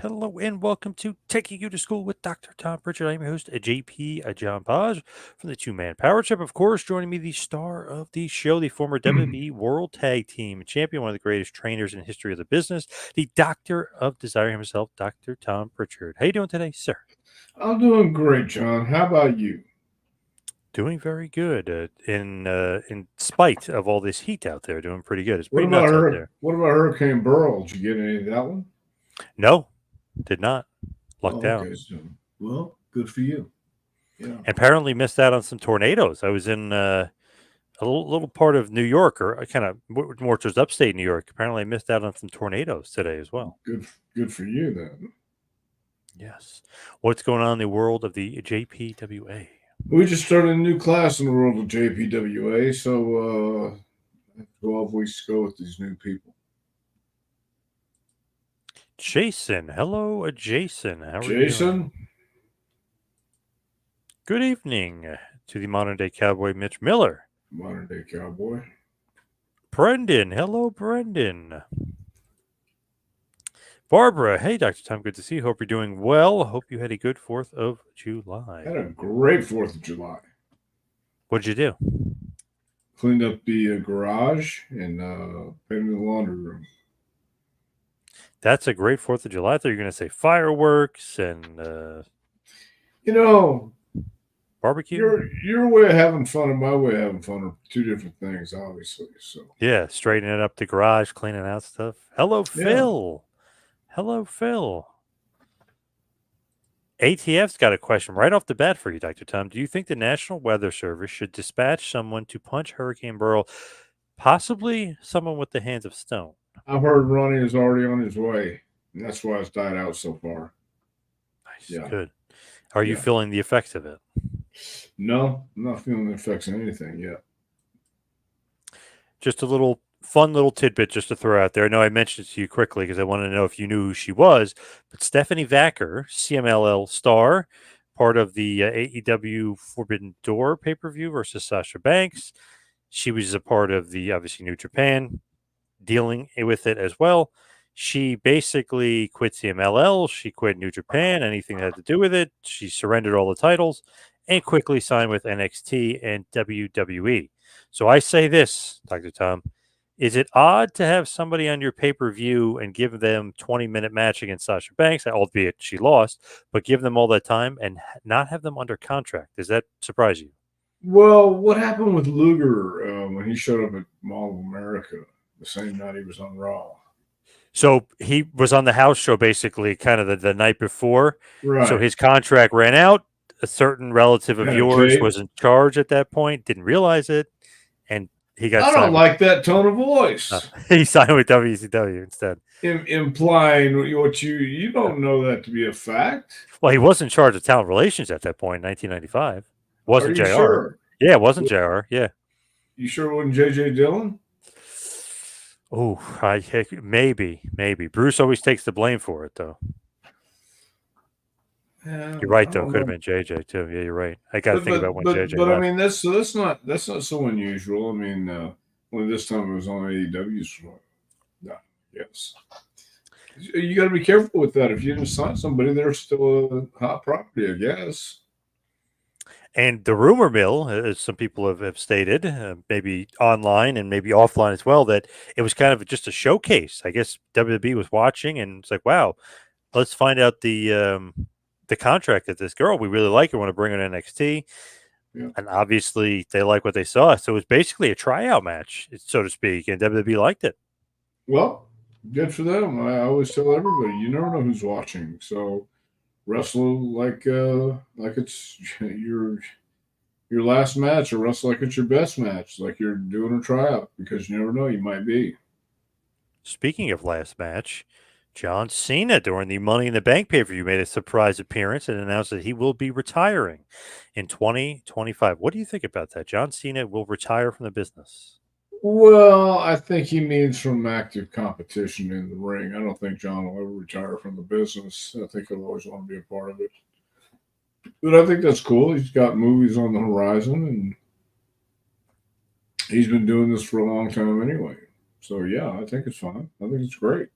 Hello and welcome to Taking You to School with Dr. Tom Prichard. I'm your host, JP John Paz from the Two Man Power Trip. Of course, joining me, the star of the show, the former WWE World Tag Team Champion, one of the greatest trainers in history of the business, the Doctor of Desire himself, Dr. Tom Prichard. How you doing today, sir? I'm doing great, John. How about you? Doing very good. In spite of all this heat out there, doing pretty good. It's What pretty about nuts out her? there. What about Hurricane Burl? Did you get any of that one? No, did not. Lucked Oh, out. okay. So, well, good for you. Yeah. And apparently missed out on some tornadoes. I was in a little part of New York, or kind of more towards upstate New York. Apparently, I missed out on some tornadoes today as well. Good for you then. Yes. What's going on in the world of the JPWA? We just started a new class in the world of JPWA, so 12 weeks ago with these new people. Jason. Hello, Jason. How are you doing? Jason, Good evening to the modern day cowboy, Mitch Miller. modern day cowboy. Brendan. Hello, Brendan. Barbara. Hey, Dr. Tom. Good to see you. Hope you're doing well. Hope you had a good 4th of July. Had a great 4th of July. What'd you do? Cleaned up the garage and painted the laundry room. That's a great 4th of July. I thought you were going to say fireworks and You know, barbecue. your way of having fun and my way of having fun are two different things, obviously. So Yeah, straightening up the garage, cleaning out stuff. Hello, yeah. Phil. Hello, Phil. ATF's got a question right off the bat for you, Dr. Tom. Do you think the National Weather Service should dispatch someone to punch Hurricane Burl, possibly someone with the hands of stone? I've heard Ronnie is already on his way. And that's why it's died out so far. Nice, Yeah. good. Are you Yeah. feeling the effects of it? No, I'm not feeling the effects of anything yet. Just a little fun little tidbit just to throw out there. I know I mentioned it to you quickly because I wanted to know if you knew who she was, but Stephanie Vacker, CMLL star, part of the AEW Forbidden Door pay-per-view versus Sasha Banks. She was a part of the, obviously, New Japan, dealing with it as well. She basically quit CMLL. She quit New Japan, anything that had to do with it. She surrendered all the titles and quickly signed with NXT and WWE. So I say this, Dr. Tom, is it odd to have somebody on your pay-per-view and give them 20-minute match against Sasha Banks, albeit she lost, but give them all that time and not have them under contract? Does that surprise you? Well, what happened with Luger when he showed up at Mall of America the same night he was on Raw? So he was on the house show basically kind of the night before. So Right. his contract ran out. A certain relative of Had a yours tape. was in charge at that point, didn't realize it, and he got I don't signed with like that tone of voice. he signed with WCW instead. Implying what you don't know that to be a fact. Well, he was in charge of talent relations at that point in 1995. Are Wasn't you JR. sure? Yeah, it wasn't JR. Yeah. You sure it wasn't JJ Dillon? Oh, maybe. Bruce always takes the blame for it, though. Yeah, You're right, I though. don't Could have know. been JJ too. Yeah, you're right. I got to think about when JJ I left. mean that's not so unusual. I mean, when this time it was on AEW's floor. No, yes. You got to be careful with that. If you didn't sign somebody, they're still a hot property, I guess. And the rumor mill, as some people have stated, maybe online and maybe offline as well, that it was kind of just a showcase. I guess WWE was watching and it's like, wow, let's find out the contract of this girl. We really like her. Want to bring her to NXT, Yeah. and obviously they like what they saw. So it was basically a tryout match, so to speak, and WWE liked it. Well, good for them. I always tell everybody, you never know who's watching. So wrestle like it's your last match, or wrestle like it's your best match, like you're doing a tryout, because you never know, you might be. Speaking of last match, John Cena during the Money in the Bank pay per view made a surprise appearance and announced that he will be retiring in 2025. What do you think about that? John Cena will retire from the business. Well, I think he needs some active competition in the ring. I don't think John will ever retire from the business. I think he'll always want to be a part of it. But I think that's cool. He's got movies on the horizon, and he's been doing this for a long time anyway. So yeah, I think it's fine. I think it's great.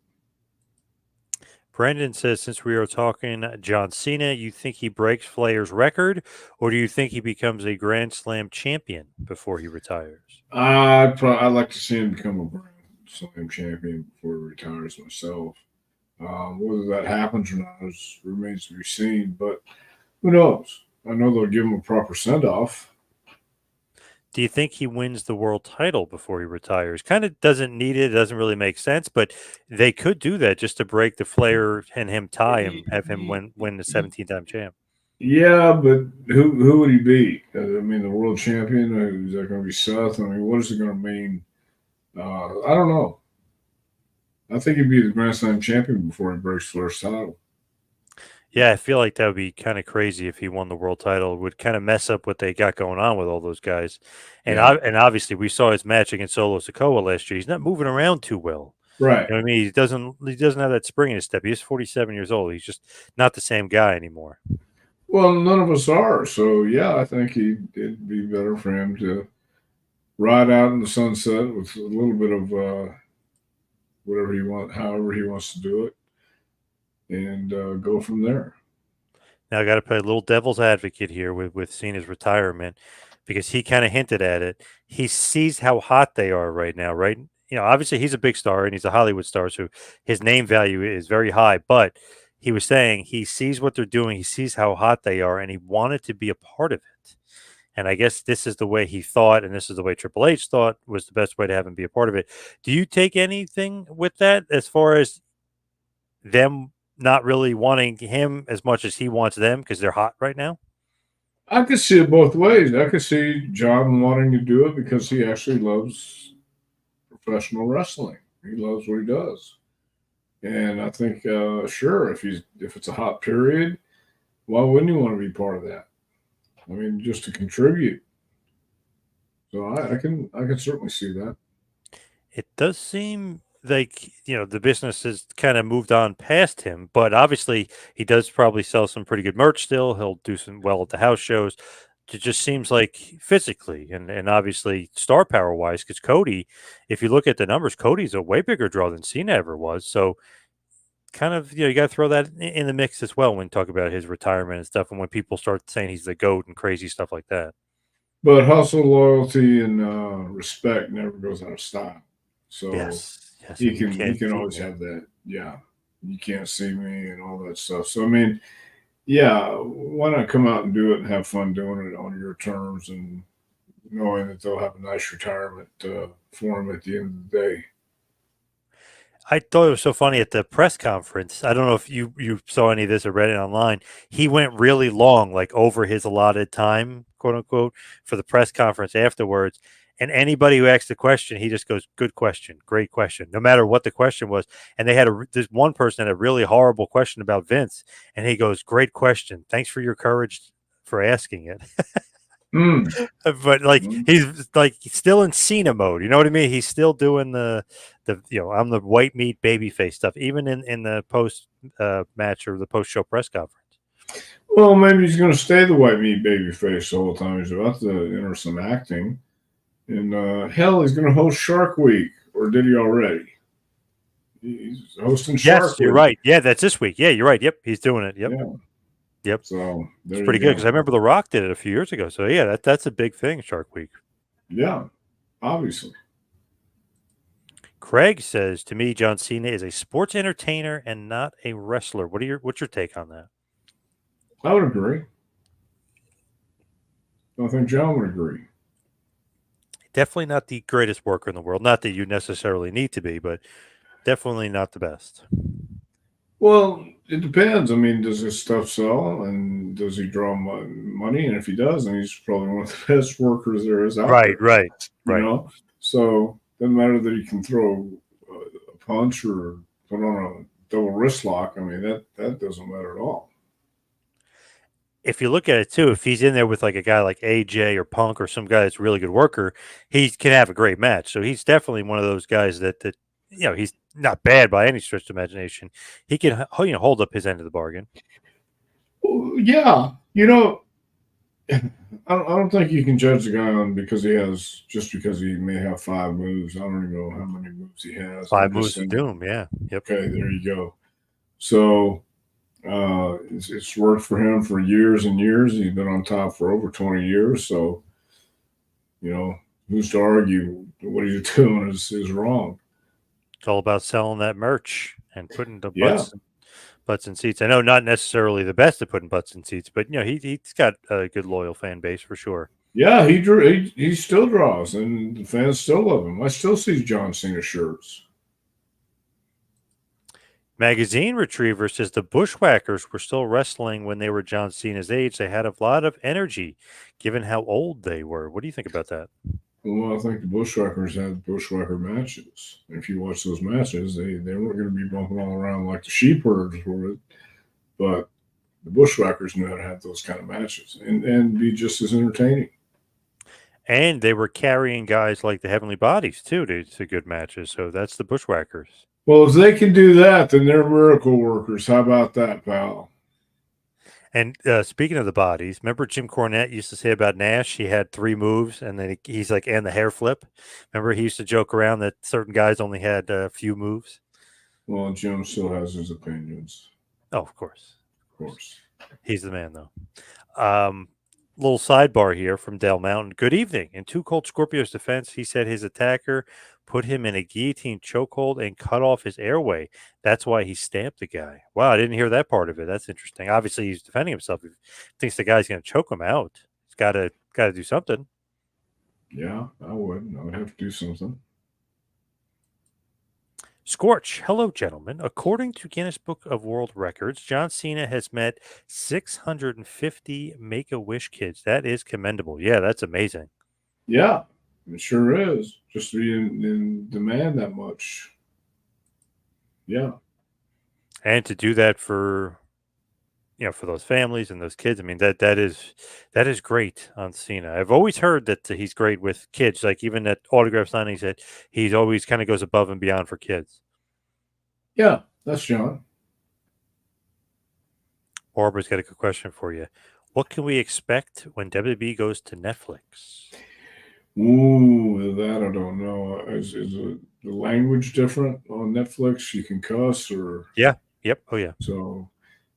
Brendan says, since we are talking John Cena, you think he breaks Flair's record, or do you think he becomes a Grand Slam champion before he retires? I'd like to see him become a Grand Slam champion before he retires myself. Whether that happens or not remains to be seen, but who knows? I know they'll give him a proper send off. Do you think he wins the world title before he retires? Kind of doesn't need it. It doesn't really make sense, but they could do that just to break the Flair and him tie and have him win the 17-time champ. Yeah, but who would he be? I mean, the world champion? Is that going to be Seth? I mean, what is it going to mean? I don't know. I think he'd be the Grand Slam champion before he breaks Flair's title. Yeah, I feel like that would be kind of crazy if he won the world title. It would kind of mess up what they got going on with all those guys. And Yeah. and obviously we saw his match against Solo Sikoa last year. He's not moving around too well. Right. You know what I mean? He doesn't have that spring in his step. He's 47 years old. He's just not the same guy anymore. Well, none of us are. So yeah, I think it'd be better for him to ride out in the sunset with a little bit of whatever he wants, however he wants to do it, and go from there. Now I got to play a little devil's advocate here with Cena's retirement, because he kind of hinted at it. He sees how hot they are right now, right? You know, obviously he's a big star and he's a Hollywood star, so his name value is very high. But he was saying he sees what they're doing, he sees how hot they are, and he wanted to be a part of it. And I guess this is the way he thought, and this is the way Triple H thought was the best way to have him be a part of it. Do you take anything with that as far as them not really wanting him as much as he wants them because they're hot right now? I could see it both ways. I could see John wanting to do it because he actually loves professional wrestling. He loves what he does, and I think sure, if it's a hot period, why wouldn't he want to be part of that? I mean, just to contribute. So I can certainly see that. It does seem like, the business has kind of moved on past him, but obviously he does probably sell some pretty good merch still. He'll do some well at the house shows. It just seems like physically and obviously star power wise, because Cody, if you look at the numbers, Cody's a way bigger draw than Cena ever was. So kind of, you got to throw that in the mix as well when talk about his retirement and stuff, and when people start saying he's the GOAT and crazy stuff like that. But hustle, loyalty, and respect never goes out of style. So Yes, he and you can can't always see that. have that. Yeah, you can't see me and all that stuff. So I mean, yeah, why not come out and do it and have fun doing it on your terms and knowing that they'll have a nice retirement for him at the end of the day. I thought it was so funny at the press conference. I don't know if you saw any of this or read it online. He went really long, like over his allotted time, quote unquote, for the press conference afterwards. And anybody who asked the question, he just goes, "Good question, great question," no matter what the question was. And they had this one person had a really horrible question about Vince, and he goes, "Great question. Thanks for your courage for asking it." Mm. But like he's like still in Cena mode, you know what I mean? He's still doing the I'm the white meat baby face stuff, even in the post match or the post show press conference. Well, maybe he's going to stay the white meat baby face the whole time. He's about to enter some acting. And hell, he's going to host Shark Week. Or did he already? He's hosting Yes, Shark you're Week. right. Yeah, that's this week. Yeah, you're right. Yep, he's doing it. Yep. Yeah. Yep. So It's there pretty you good because go. I remember The Rock did it a few years ago. So yeah, that's a big thing, Shark Week. Yeah, obviously. Craig says to me, John Cena is a sports entertainer and not a wrestler. What's your take on that? I would agree. I think John would agree. Definitely not the greatest worker in the world. Not that you necessarily need to be, but definitely not the best. Well, it depends. I mean, does his stuff sell, and does he draw money? And if he does, then he's probably one of the best workers there is out Right, there. right, You right. know, so doesn't matter that he can throw a punch or put on a double wrist lock. I mean, that doesn't matter at all. If you look at it too, if he's in there with like a guy like AJ or Punk or some guy that's a really good worker, he can have a great match. So he's definitely one of those guys that he's not bad by any stretch of imagination. He can hold up his end of the bargain. Well, yeah, I don't think you can judge the guy on because he may have five moves. I don't even know how many moves he has. Five I'm just moves of saying, doom. Yeah. Yep. okay, there you go. So it's worked for him for years and years. He's been on top for over 20 years. So, who's to argue what he's doing is wrong? It's all about selling that merch and putting the Yeah. butts in seats. I know not necessarily the best at putting butts in seats, but he's got a good loyal fan base for sure. Yeah, he still draws, and the fans still love him. I still see John Cena shirts. Magazine Retriever says the Bushwhackers were still wrestling when they were John Cena's age. They had a lot of energy, given how old they were. What do you think about that? Well, I think the Bushwhackers had Bushwhacker matches. If you watch those matches, they weren't going to be bumping all around like the Sheepherds were, but the Bushwhackers knew how to have those kind of matches and be just as entertaining. And they were carrying guys like the Heavenly Bodies, too, to good matches. So that's the Bushwhackers. Well, if they can do that, then they're miracle workers. How about that, pal? And speaking of the bodies, remember Jim Cornette used to say about Nash, he had 3 moves, and then he's like, and the hair flip. Remember he used to joke around that certain guys only had a few moves? Well, Jim still has his opinions. Oh, of course. Of course. He's the man, though. Little sidebar here from Dale Mountain. Good evening. In Too Cold Scorpio's defense, he said his attacker put him in a guillotine chokehold and cut off his airway. That's why he stabbed the guy. Wow, I didn't hear that part of it. That's interesting. Obviously, he's defending himself. He thinks the guy's going to choke him out. He's got to do something. Yeah, I would. I would have to do something. Scorch, hello, gentlemen. According to Guinness Book of World Records, John Cena has met 650 Make-A-Wish kids. That is commendable. Yeah, that's amazing. Yeah, it sure is. Just to be in demand that much. Yeah. And to do that for for those families and those kids, I mean that is great on Cena. I've always heard that he's great with kids, like even at autograph signings that he's always kind of goes above and beyond for kids. Yeah, that's John. Barbara's got a good question for you. What can we expect when WWE goes to Netflix? Ooh, that I don't know. Is the language different on Netflix? You can cuss or Yeah. Yep. Oh yeah. so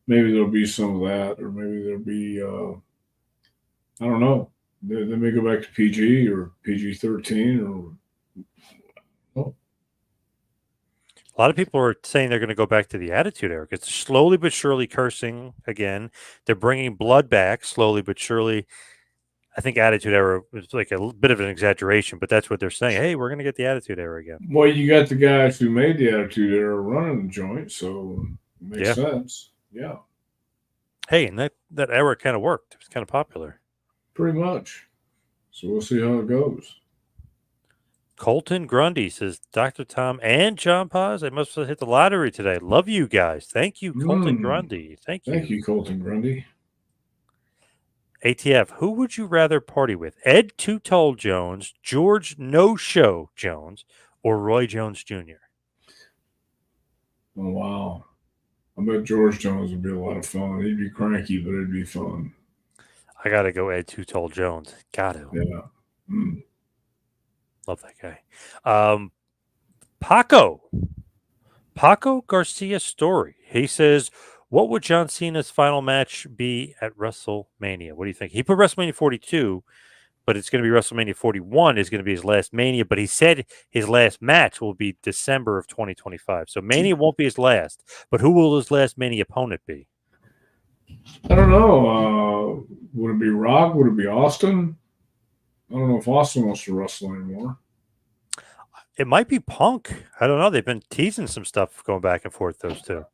maybe there'll be some of that, or maybe there'll be I don't know. They may go back to PG or PG-13 or oh, A lot of people are saying they're going to go back to the Attitude Era because slowly but surely cursing again. They're bringing blood back slowly but surely. I think Attitude Era was like a bit of an exaggeration, but that's what they're saying. Hey, we're going to get the Attitude Era again. well, you got the guys who made the Attitude Era running the joint, so it makes sense. Yeah. Hey, and that era kind of worked. It was kind of popular. Pretty much. So we'll see how it goes. Colton Grundy says, Dr. Tom and John Paz, I must have hit the lottery today. Love you guys. Thank you, Colton Grundy. Thank you. Thank you, Colton Grundy. ATF, who would you rather party with? Ed Too Tall Jones, George No Show Jones, or Roy Jones Jr.? Oh, wow. I bet George Jones would be a lot of fun. He'd be cranky, but it'd be fun. I got to go Ed Too Tall Jones. Got to. Yeah. Mm. Love that guy. Paco Garcia Story. He says, what would John Cena's final match be at WrestleMania? What do you think? He put WrestleMania 42, but it's going to be WrestleMania 41 is going to be his last Mania, but he said his last match will be December of 2025. So Mania won't be his last, but who will his last Mania opponent be? I don't know. Would it be Rock? Would it be Austin? I don't know if Austin wants to wrestle anymore. It might be Punk. I don't know. They've been teasing some stuff going back and forth, those two.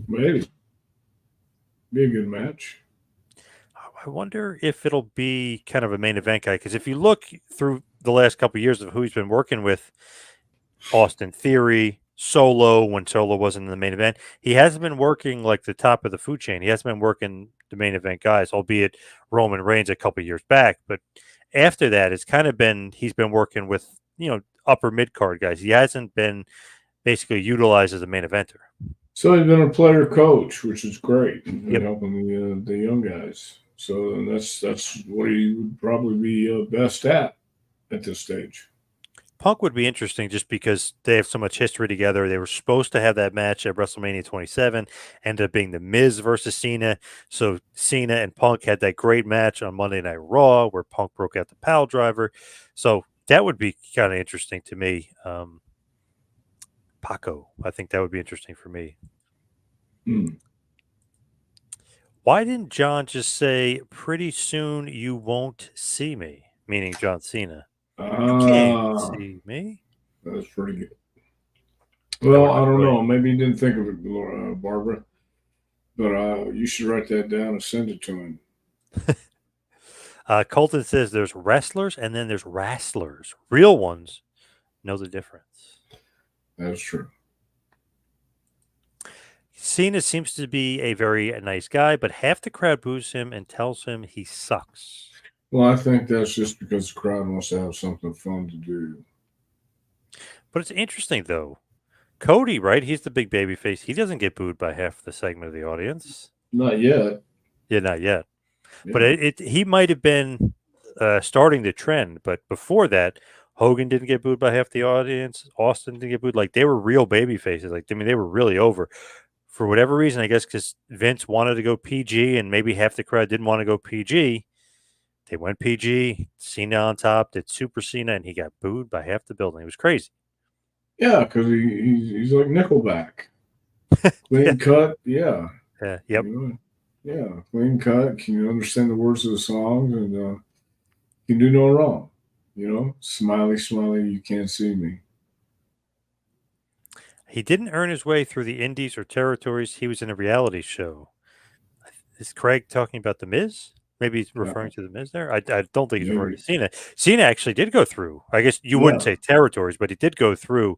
Maybe. Be a good match. I wonder if it'll be kind of a main event guy, because if you look through the last couple of years of who he's been working with, Austin Theory, Solo, when Solo wasn't in the main event, he hasn't been working like the top of the food chain. He hasn't been working the main event guys, albeit Roman Reigns a couple of years back. But after that, it's kind of been he's been working with upper mid card guys. He hasn't been basically utilized as a main eventer. So he's been a player coach, which is great, helping the young guys. So that's what he would probably be best at this stage. Punk would be interesting just because they have so much history together. They were supposed to have that match at WrestleMania 27, ended up being The Miz versus Cena. So Cena and Punk had that great match on Monday Night Raw where Punk broke out the pile driver. So that would be kind of interesting to me. Paco, I think that would be interesting for me. Why didn't John just say, pretty soon you won't see me? Meaning John Cena. You can't see me. That's pretty good. Well, I don't know. Maybe you didn't think of it, Barbara. But you should write that down and send it to him. Colton says there's wrestlers and then there's wrestlers. Real ones know the difference. That's true. Cena seems to be a very nice guy, but half the crowd boos him and tells him he sucks. Well, I think that's just because the crowd wants to have something fun to do. But it's interesting, though. Cody, right? He's the big baby face. He doesn't get booed by half the segment of the audience. Not yet. Yeah, not yet. Yeah. But he might have been starting the trend. But before that, Hogan didn't get booed by half the audience. Austin didn't get booed. Like, they were real baby faces. Like, I mean, they were really over. For whatever reason, I guess because Vince wanted to go PG and maybe half the crowd didn't want to go PG. They went PG. Cena on top, did Super Cena, and he got booed by half the building. It was crazy. Yeah, because he's like Nickelback. Clean cut, yeah. Yep. You know, yeah, clean cut. Can you understand the words of the songs? And can do no wrong. You know, smiley, smiley, you can't see me. He didn't earn his way through the indies or territories. He was in a reality show. Is Craig talking about The Miz? Maybe he's referring to The Miz there. I don't think he's referring to Cena. Cena actually did go through. I guess you wouldn't say territories, but he did go through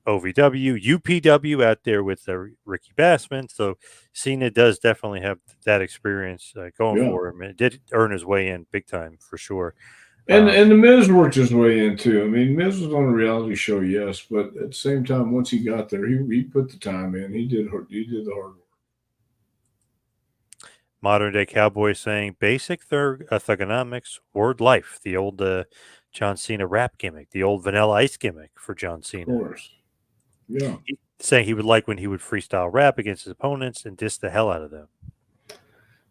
OVW, UPW out there with Ricky Bassman. So Cena does definitely have that experience going for him. It did earn his way in big time for sure. And the Miz worked his way in too. I mean, Miz was on a reality show, yes, but at the same time, once he got there, he put the time in. He did the hard work. Modern day cowboy saying basic thugonomics, word life, the old John Cena rap gimmick, the old Vanilla Ice gimmick for John Cena. Of course. Yeah. Saying he would like when he would freestyle rap against his opponents and diss the hell out of them.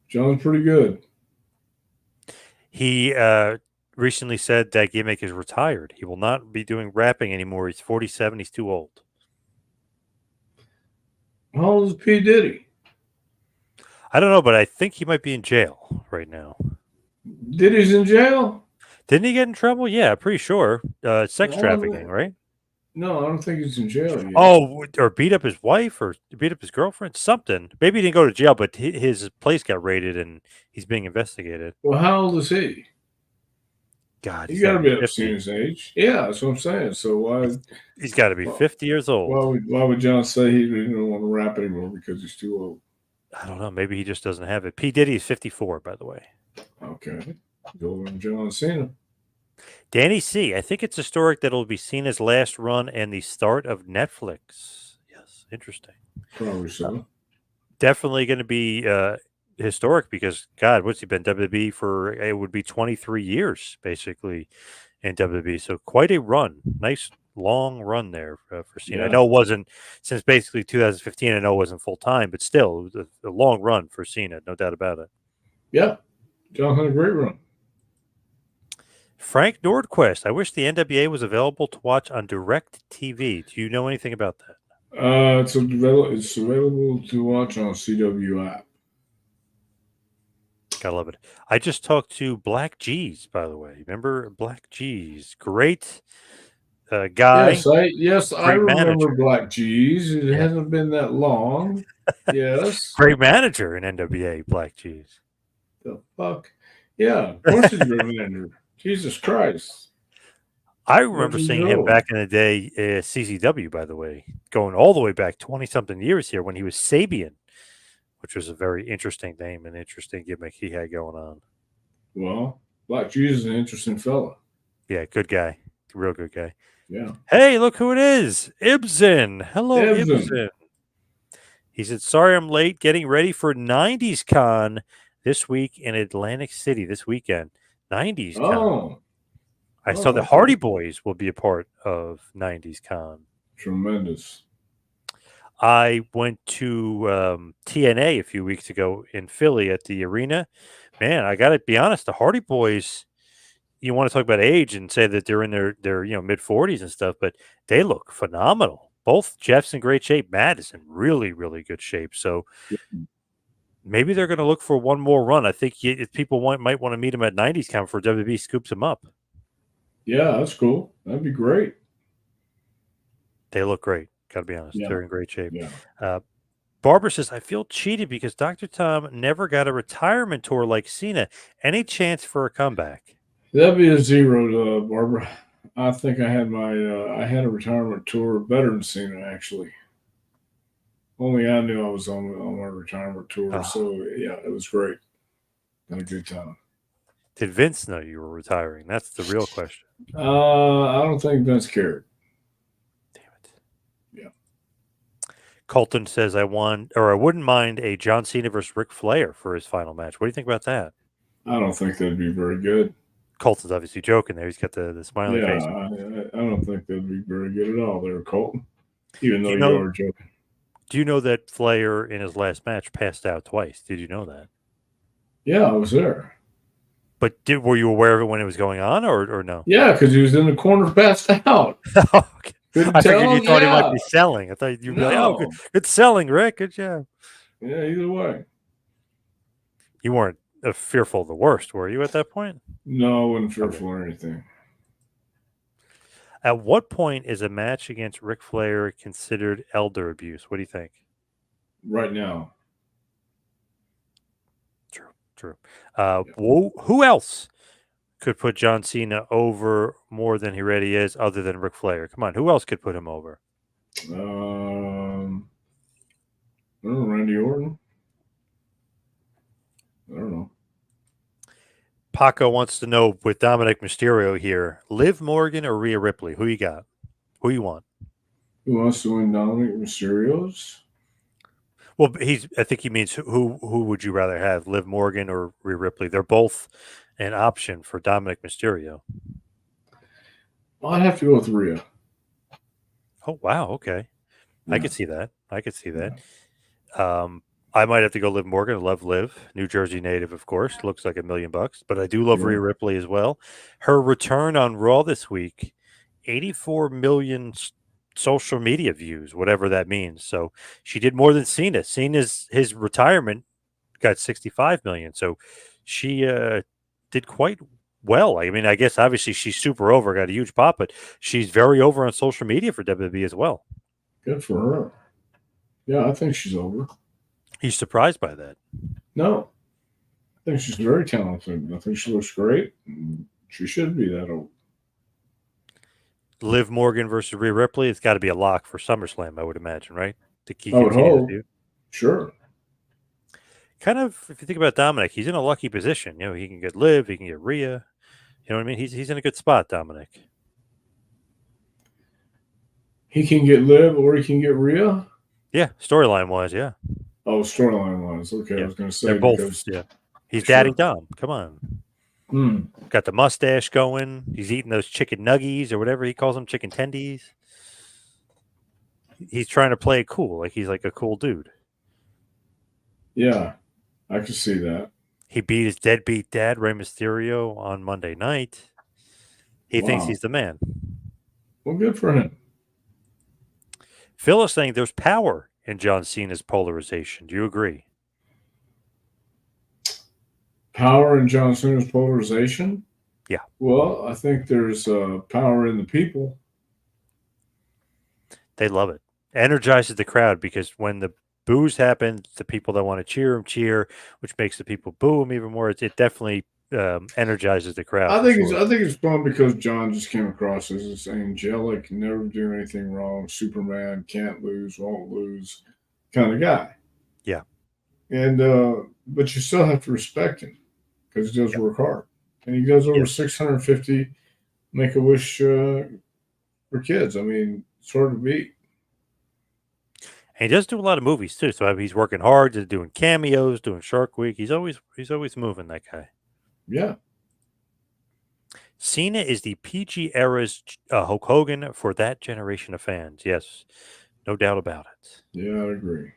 John's pretty good. He recently said that gimmick is retired. He will not be doing rapping anymore. He's 47. He's too old. How old is P. Diddy? I don't know, but I think he might be in jail right now. Diddy's in jail? Didn't he get in trouble? Yeah, pretty sure. Sex trafficking, right? No, I don't think he's in jail yet. Oh, or beat up his wife or beat up his girlfriend? Something. Maybe he didn't go to jail, but his place got raided and he's being investigated. Well, how old is he? God, he's got to be up to his age. Yeah, that's what I'm saying. So why? He's got to be 50 years old. Why would John say he didn't want to rap anymore because he's too old? I don't know. Maybe he just doesn't have it. P. Diddy is 54, by the way. Okay. Go on John Cena. Danny C. I think it's historic that it'll be Cena's last run and the start of Netflix. Yes, interesting. Probably so. Definitely going to be historic because, God, what's he been WWE for? It would be 23 years, basically, in WWE. So quite a run. Nice long run there for Cena. Yeah. I know it wasn't since basically 2015. I know it wasn't full time, but still, it was a long run for Cena, no doubt about it. Yeah, John had a great run. Frank Nordquist. I wish the NWA was available to watch on Direct TV. Do you know anything about that? It's available to watch on CW app. Gotta love it. I just talked to Black G's, by the way. Remember Black G's? Great guy. Yes, I remember manager. Black G's. It hasn't been that long. Yes. Great manager in NWA, Black G's. The fuck? Yeah, of course he's a great manager. Jesus Christ. I remember seeing him back in the day at CCW, by the way, going all the way back 20-something years here when he was Sabian, which was a very interesting name and interesting gimmick he had going on. Well, Black Jesus is an interesting fella. Yeah, good guy. Real good guy. Yeah. Hey, look who it is. Ibsen. Hello, Ibsen. He said, sorry I'm late, getting ready for 90s Con this week in Atlantic City this weekend. 90s Con. I saw Oh, the okay. Hardy Boys will be a part of 90s Con. Tremendous. I went to TNA a few weeks ago in Philly at the arena. Man, I got to be honest, the Hardy Boys, you want to talk about age and say that they're in their mid 40s and stuff, but they look phenomenal. Both Jeff's in great shape. Matt is in really, really good shape. So maybe they're going to look for one more run. I think if people might want to meet him at 90s Con before WB scoops him up. Yeah, that's cool. That'd be great. They look great. Got to be honest. Yeah. They're in great shape. Yeah. Barbara says, I feel cheated because Dr. Tom never got a retirement tour like Cena. Any chance for a comeback? That'd be a 0, Barbara. I think I had a retirement tour better than Cena, actually. Only I knew I was on my retirement tour. So yeah, it was great. Had a good time. Did Vince know you were retiring? That's the real question. I don't think Vince cared. Damn it. Yeah. Colton says, I wouldn't mind a John Cena versus Ric Flair for his final match. What do you think about that? I don't think that'd be very good. Colton's obviously joking there. He's got the smiley face. I don't think that'd be very good at all there, Colton. Even though know- you are joking. Do you know that Flair in his last match passed out twice? Did you know that? Yeah, I was there. But were you aware of it when it was going on or no? Yeah, because he was in the corner passed out. Okay. Couldn't I tell figured you him, thought he yeah. might be selling. I thought you'd be like, oh, No. good selling, Rick. Good job. Yeah, either way. You weren't fearful of the worst, were you, at that point? No, I wasn't fearful or anything. At what point is a match against Ric Flair considered elder abuse? What do you think? Right now. True. Who else could put John Cena over more than he already is other than Ric Flair? Come on, who else could put him over? I don't know, Randy Orton. I don't know. Paco wants to know with Dominic Mysterio here, Liv Morgan or Rhea Ripley? Who you got? Who you want? Who wants to win Dominic Mysterio's? Well, I think he means who would you rather have, Liv Morgan or Rhea Ripley? They're both an option for Dominic Mysterio. Well, I'd have to go with Rhea. Oh, wow. Okay. Yeah. I could see that. I might have to go Liv Morgan. I love Liv. New Jersey native, of course. Looks like $1 million, but I do love Rhea Ripley as well. Her return on Raw this week, 84 million social media views, whatever that means. So she did more than Cena. His retirement got 65 million. So she did quite well. I mean, I guess obviously she's super over, got a huge pop, but she's very over on social media for WWE as well. Good for her. Yeah, I think she's over. He's surprised by that. No. I think she's very talented. I think she looks great. She should be that old. Liv Morgan versus Rhea Ripley, it's got to be a lock for SummerSlam, I would imagine, right? To keep I would hope. you. Sure. Kind of, if you think about Dominic, he's in a lucky position. You know, he can get Liv, he can get Rhea. You know what I mean? He's in a good spot, Dominic. He can get Liv or he can get Rhea? Yeah, storyline wise, yeah. Oh, storyline wise. Okay, yeah. I was going to say. They're both, yeah. He's Daddy Dom. Come on. Got the mustache going. He's eating those chicken nuggies or whatever he calls them, chicken tendies. He's trying to play it cool, like he's like a cool dude. Yeah, I can see that. He beat his deadbeat dad, Rey Mysterio, on Monday night. He thinks he's the man. Well, good for him. Phil is saying there's power in John Cena's polarization. Do you agree? Power in John Cena's polarization? Yeah. Well, I think there's power in the people. They love it. Energizes the crowd because when the boos happen, the people that want to cheer him cheer, which makes the people boo him even more. It definitely energizes the crowd. I think it's fun because John just came across as this angelic, never do anything wrong, Superman, can't lose, won't lose kind of guy. Yeah. And but you still have to respect him because he does work hard, and he does over 650 Make-A-Wish for kids. I mean, it's hard to beat. And he does do a lot of movies too. So he's working hard, just doing cameos, doing Shark Week. He's always moving, that guy. Yeah. Cena is the PG era's Hulk Hogan for that generation of fans. Yes, no doubt about it. Yeah, I agree.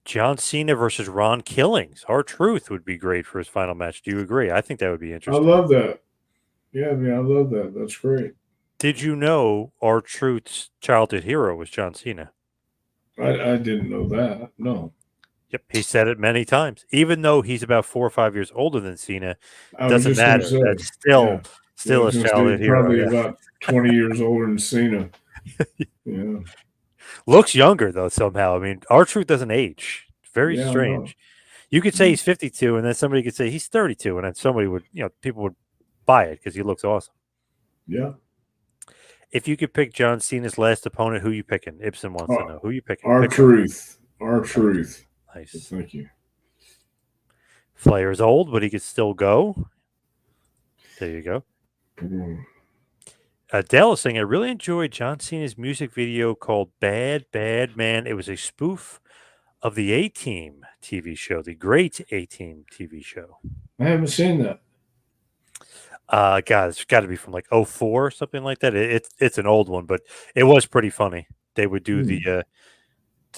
John Cena versus Ron Killings. R-Truth would be great for his final match. Do you agree? I think that would be I interesting. love that. Yeah, man, I love that. That's great. Did you know R-Truth's childhood hero was John Cena? I didn't know that. No, Yep, he said it many times. Even though he's about 4 or 5 years older than Cena, I was doesn't just going to matter. say. That's Yeah, yeah, I still was his going to say childhood hero. probably Yeah, about 20 years older than Cena. Yeah, looks younger though somehow. I mean, R-Truth doesn't age. Very yeah, I know. strange. You could say he's 52, and then somebody could say he's 32, and then somebody would, people would buy it because he looks awesome. Yeah. If you could pick John Cena's last opponent, who you picking? Ibsen wants to know. Who you picking? Our Pick one. truth. Our truth. Nice. Thank you. Flair's old, but he could still go. There you go. Mm. Dale is saying, I really enjoyed John Cena's music video called Bad, Bad Man. It was a spoof of the A-Team TV show, the great A-Team TV show. I haven't seen that. God, it's got to be from like 04 or something like that. It's an old one, but it was pretty funny. They would do the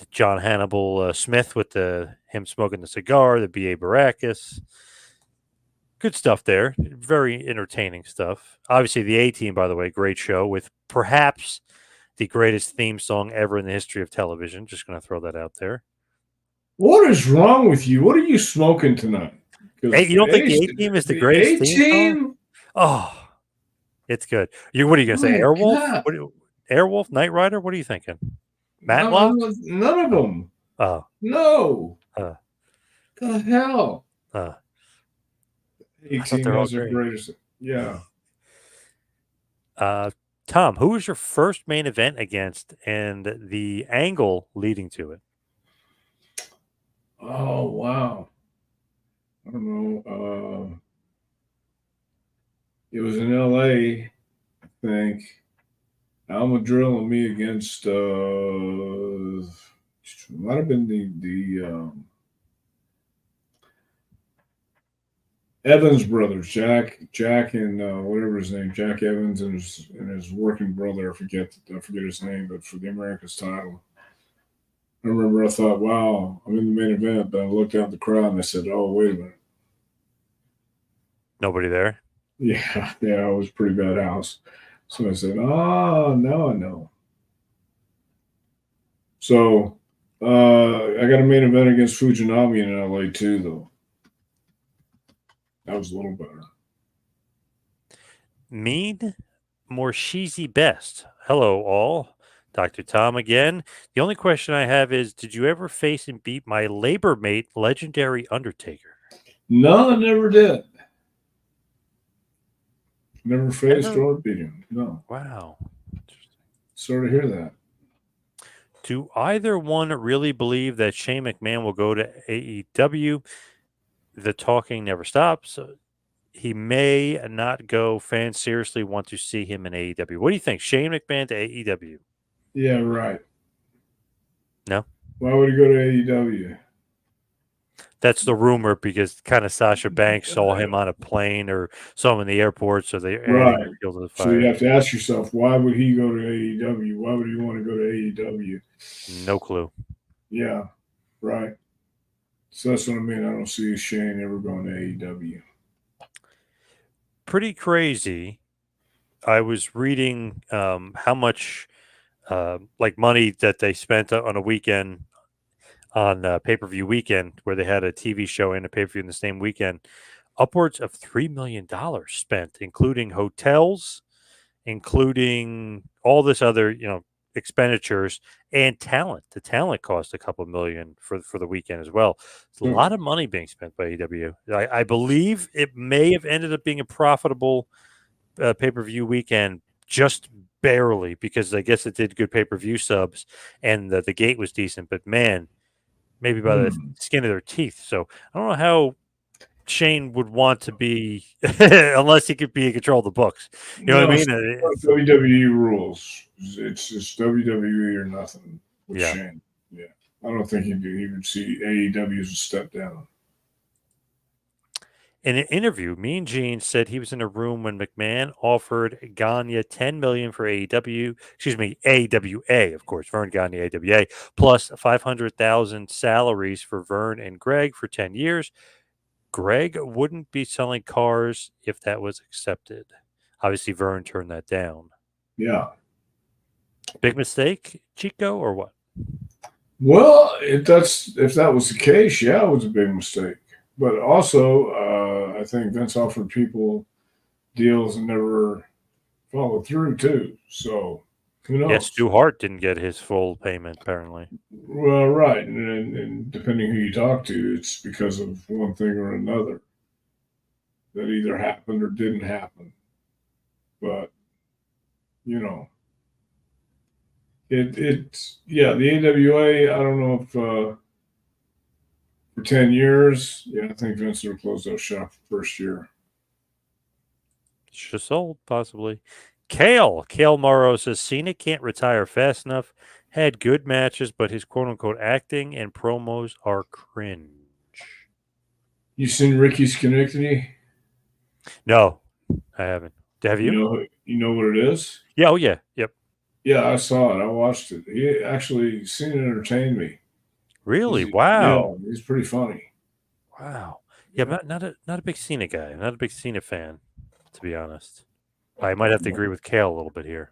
John Hannibal Smith with him smoking the cigar, the B.A. Baracus. Good stuff there. Very entertaining stuff. Obviously, the A-Team, by the way, great show with perhaps the greatest theme song ever in the history of television. Just going to throw that out there. What is wrong with you? What are you smoking tonight? Hey, you don't think the A-Team is the greatest theme song? Oh, it's good. What are you going to say? Airwolf? Airwolf? Knight Rider? What are you thinking? Matlock? None of them. Oh. No. The hell? A-Team has the greatest. Yeah. Tom, who was your first main event against and the angle leading to it? Oh, wow. I don't know. It was in L.A., I think. Alma Drill and me against might have been the Evans brothers, Jack and whatever his name, Jack Evans and his working brother. I forget his name, but for the America's title. I remember I thought, wow, I'm in the main event, but I looked out the crowd and I said, oh, wait a minute. Nobody there? Yeah, it was a pretty bad house. So I said, oh, now I know. So I got a main event against Fujinami in LA too, though. That was a little better. Mean Morshizi Best. Hello, all. Dr. Tom again. The only question I have is, did you ever face and beat my labor mate, legendary Undertaker? No, I never did. Never faced or beat him. No. Wow. Sorry to hear that. Do either one really believe that Shane McMahon will go to AEW? The talking never stops. He may not go. Fans seriously want to see him in AEW. What do you think? Shane McMahon to AEW? Yeah, right. No? Why would he go to AEW? That's the rumor because kind of Sasha Banks saw him on a plane or saw him in the airport, so they added their heel to the fire. So you have to ask yourself, why would he go to AEW? Why would he want to go to AEW? No clue. Yeah, right. So that's what I mean. I don't see Shane ever going to AEW. Pretty crazy. I was reading how much money that they spent on a weekend on pay-per-view weekend where they had a TV show and a pay-per-view in the same weekend. Upwards of $3 million spent, including hotels, including all this other, expenditures and talent. The talent cost a couple million for the weekend as well. It's a lot of money being spent by AEW. I believe it may have ended up being a profitable pay-per-view weekend, just barely, because I guess it did good pay-per-view subs and the gate was decent. But man, maybe by the skin of their teeth. So I don't know how Shane would want to be unless he could be in control of the books. You know what I mean? WWE rules. It's just WWE or nothing with Shane. Yeah. I don't think he would see AEW as a step down. In an interview, Mean Gene said he was in a room when McMahon offered Gagne $10 million for AEW, excuse me, AWA, of course, Vern Gagne AWA, plus 500,000 salaries for Vern and Greg for 10 years. Greg wouldn't be selling cars if that was accepted. Obviously, Vern turned that down. Yeah. Big mistake, Chico, or what? Well, if that was the case, yeah, it was a big mistake. But also, I think Vince offered people deals and never followed through too. So who Yes, knows? Stu Hart didn't get his full payment, apparently. Well, right, and depending who you talk to, it's because of one thing or another that either happened or didn't happen. But you know, it's yeah, the AWA. I don't know if for 10 years, yeah, I think Vince would close that shop first year. Should have sold, possibly. Kale Morrow says Cena can't retire fast enough. Had good matches, but his quote unquote acting and promos are cringe. You seen Ricky Schenectady? No, I haven't. Have you? You know what it is? Yeah, oh yeah. Yep. Yeah, I saw it. I watched it. He actually seen it entertain me. Really? Yeah, Wow. he's pretty funny. Wow. Yeah, I'm not a big Cena guy. I'm not a big Cena fan, to be honest. I might have to agree with Kale a little bit here.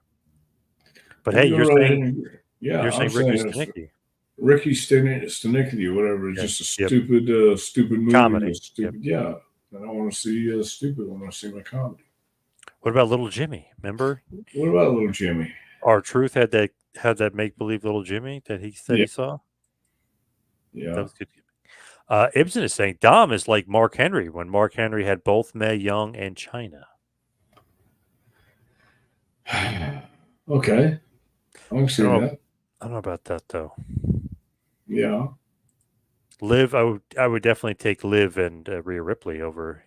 But hey, You go right ahead and agree. Yeah, you're I'm saying Ricky saying Stenicki. Ricky Stenicki or whatever. It's Yeah. just a Yep. stupid movie. Comedy. With stupid, yeah. And I want to see stupid when I see my comedy. What about Little Jimmy? Remember? What about Little Jimmy? R-Truth had that make believe Little Jimmy that he said Yeah. he saw. Yeah. That was good. Ibsen is saying Dom is like Mark Henry when Mark Henry had both Mae Young and China. Okay. I can see that. I don't know about that though. Yeah. Liv, I would definitely take Liv and Rhea Ripley over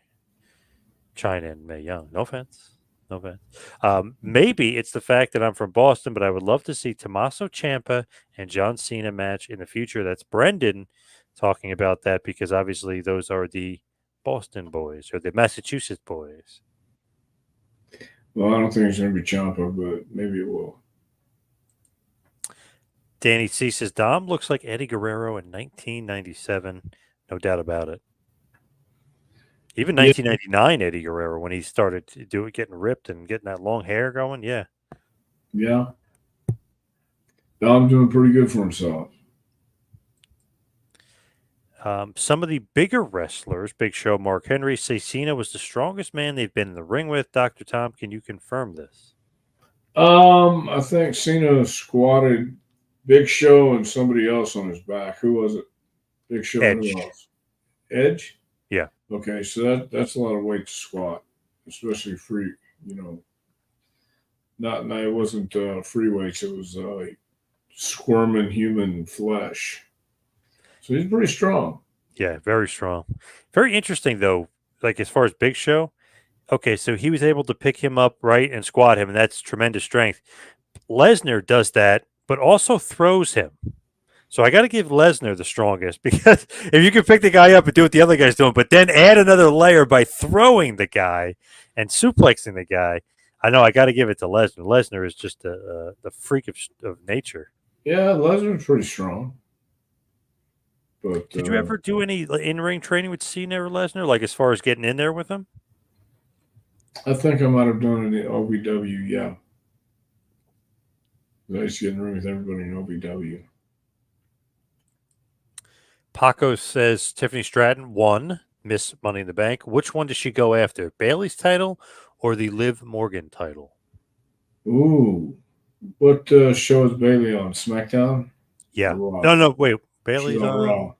China and Mae Young. No offense. No offense. Maybe it's the fact that I'm from Boston, but I would love to see Tommaso Ciampa and John Cena match in the future. That's Brendan talking about that because obviously those are the Boston boys or the Massachusetts boys. Well, I don't think it's going to be Ciampa, but maybe it will. Danny C says Dom looks like Eddie Guerrero in 1997. No doubt about it. Even 1999, Eddie Guerrero, when he started to do it, getting ripped and getting that long hair going. Yeah. Yeah. Dom's doing pretty good for himself. Some of the bigger wrestlers, Big Show, Mark Henry, say Cena was the strongest man they've been in the ring with. Dr. Tom, can you confirm this? I think Cena squatted Big Show and somebody else on his back. Who was it? Big Show and who else? Edge? Yeah. Okay, so that's a lot of weight to squat, especially free, not it wasn't free weights, it was squirming human flesh. So he's pretty strong. Yeah, very strong. Very interesting though, like as far as Big Show. Okay, so he was able to pick him up right and squat him, and that's tremendous strength. Lesnar does that, but also throws him. So I got to give Lesnar the strongest because if you can pick the guy up and do what the other guy's doing, but then add another layer by throwing the guy and suplexing the guy, I know I got to give it to Lesnar. Lesnar is just the freak of nature. Yeah, Lesnar's pretty strong. But did you ever do any in-ring training with Cena or Lesnar, like as far as getting in there with him? I think I might have done it in OVW, yeah. I used to get in the ring with everybody in OVW. Paco says Tiffany Stratton won Miss Money in the Bank. Which one does she go after? Bailey's title or the Liv Morgan title? Ooh. What show is Bailey on? SmackDown? Yeah. No, wait. Bailey's She's on Raw.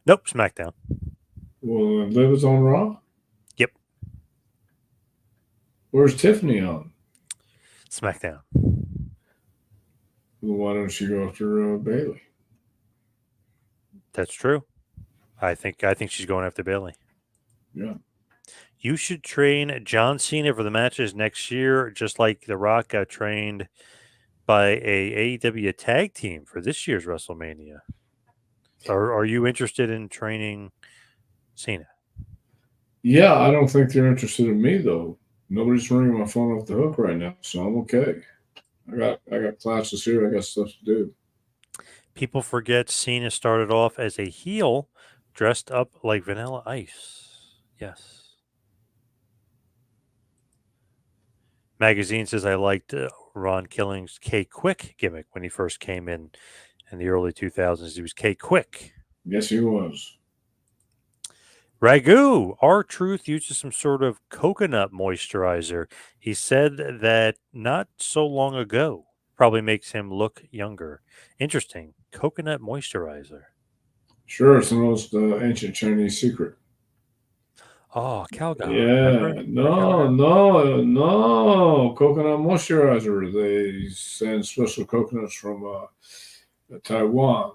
Nope, SmackDown. Well, Liv is on Raw? Yep. Where's Tiffany on? SmackDown. Well, why don't she go after Bailey? That's true. I think she's going after Bailey. Yeah. You should train John Cena for the matches next year, just like The Rock got trained by a AEW tag team for this year's WrestleMania. Are you interested in training Cena? Yeah, I don't think they're interested in me though. Nobody's ringing my phone off the hook right now, so I'm okay. I got classes here. I got stuff to do. People forget Cena started off as a heel dressed up like Vanilla Ice. Yes. Magazine says I liked Ron Killing's K Quick gimmick when he first came in the early 2000s. He was K Quick. Yes, he was. Ragu, our Truth uses some sort of coconut moisturizer. He said that not so long ago. Probably makes him look younger. Interesting. Coconut moisturizer. Sure, it's the most ancient Chinese secret. Oh, Calgon. Remember? Yeah, no, Calgon? no, no. Coconut moisturizer. They send special coconuts from Taiwan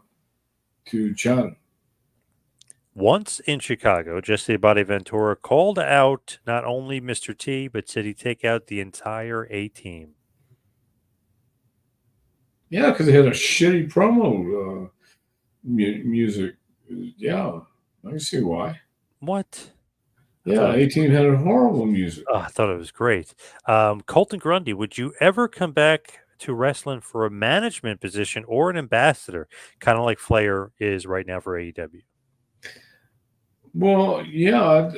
to China. Once in Chicago, Jesse Body Ventura called out not only Mr. T, but said he'd take out the entire A team. Yeah, because they had a shitty promo music. Yeah, I can see why. What? Yeah, 18 had a horrible music. I thought it was great. Colton Grundy, would you ever come back to wrestling for a management position or an ambassador, kind of like Flair is right now for AEW? Well, yeah,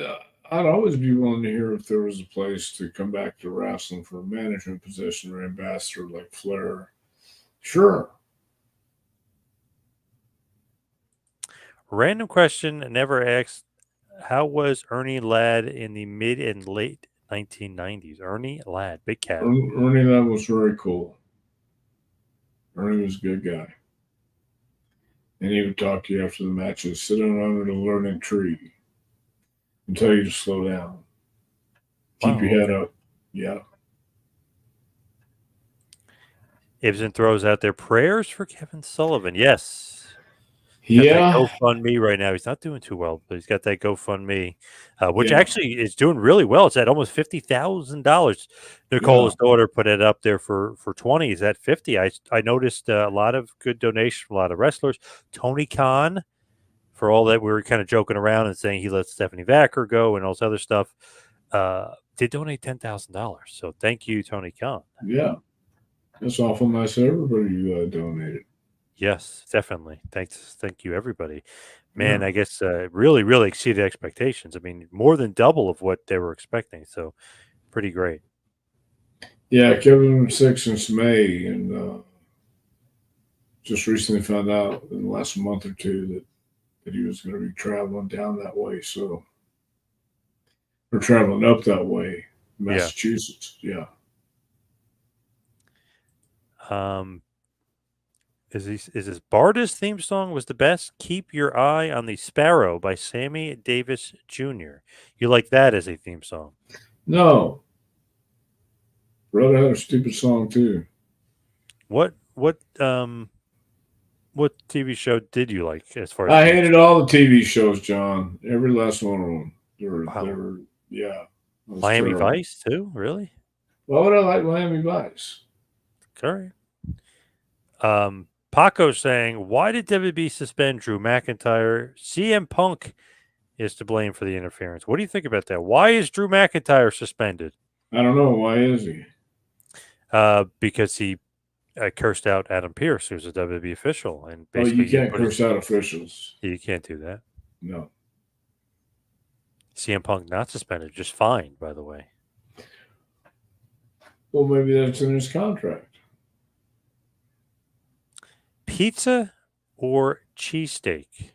I'd always be willing to hear if there was a place to come back to wrestling for a management position or ambassador like Flair. Sure. Random question, never asked. How was Ernie Ladd in the mid and late 1990s? Ernie Ladd, big cat. Ernie, that was very cool. Ernie was a good guy. And he would talk to you after the matches, sit down under the learning tree and tell you to slow down. Keep Wow, your head okay. up. Yeah. Ibsen throws out their prayers for Kevin Sullivan. Yes. Got that Yeah. GoFundMe right now. He's not doing too well, but he's got that GoFundMe, which Yeah. actually is doing really well. It's at almost $50,000. Yeah. Nicola's daughter put it up there for 20. Is at 50. I noticed a lot of good donations from a lot of wrestlers. Tony Khan, for all that we were kind of joking around and saying he let Stephanie Vacker go and all this other stuff, did donate $10,000. So thank you, Tony Khan. Yeah. That's awful nice of everybody donated. Yes, definitely. Thank you, everybody. Man, Yeah. I guess really, really exceeded expectations. I mean, more than double of what they were expecting. So, pretty great. Yeah. Kevin was sick since May and just recently found out in the last month or two that he was going to be traveling down that way. So, we're traveling up that way, Yeah. Massachusetts. Yeah. Is this Barda's theme song was the best? Keep Your Eye on the Sparrow by Sammy Davis Jr. You like that as a theme song? No. Brother had a stupid song too. What TV show did you like as far as I theme hated song? all the TV shows, John. Every last one of them. They Wow. were, yeah, it was Miami terrible. Vice too? Really? Why would I like Miami Vice? All right. Paco saying, why did WB suspend Drew McIntyre? CM Punk is to blame for the interference. What do you think about that? Why is Drew McIntyre suspended? I don't know. Why is he? Because he cursed out Adam Pearce, who's a WWE official, and Oh, you basically he can't put his. curse out officials. You can't do that. No. CM Punk not suspended, just fined, by the way. Well, maybe that's in his contract. Pizza or cheesesteak?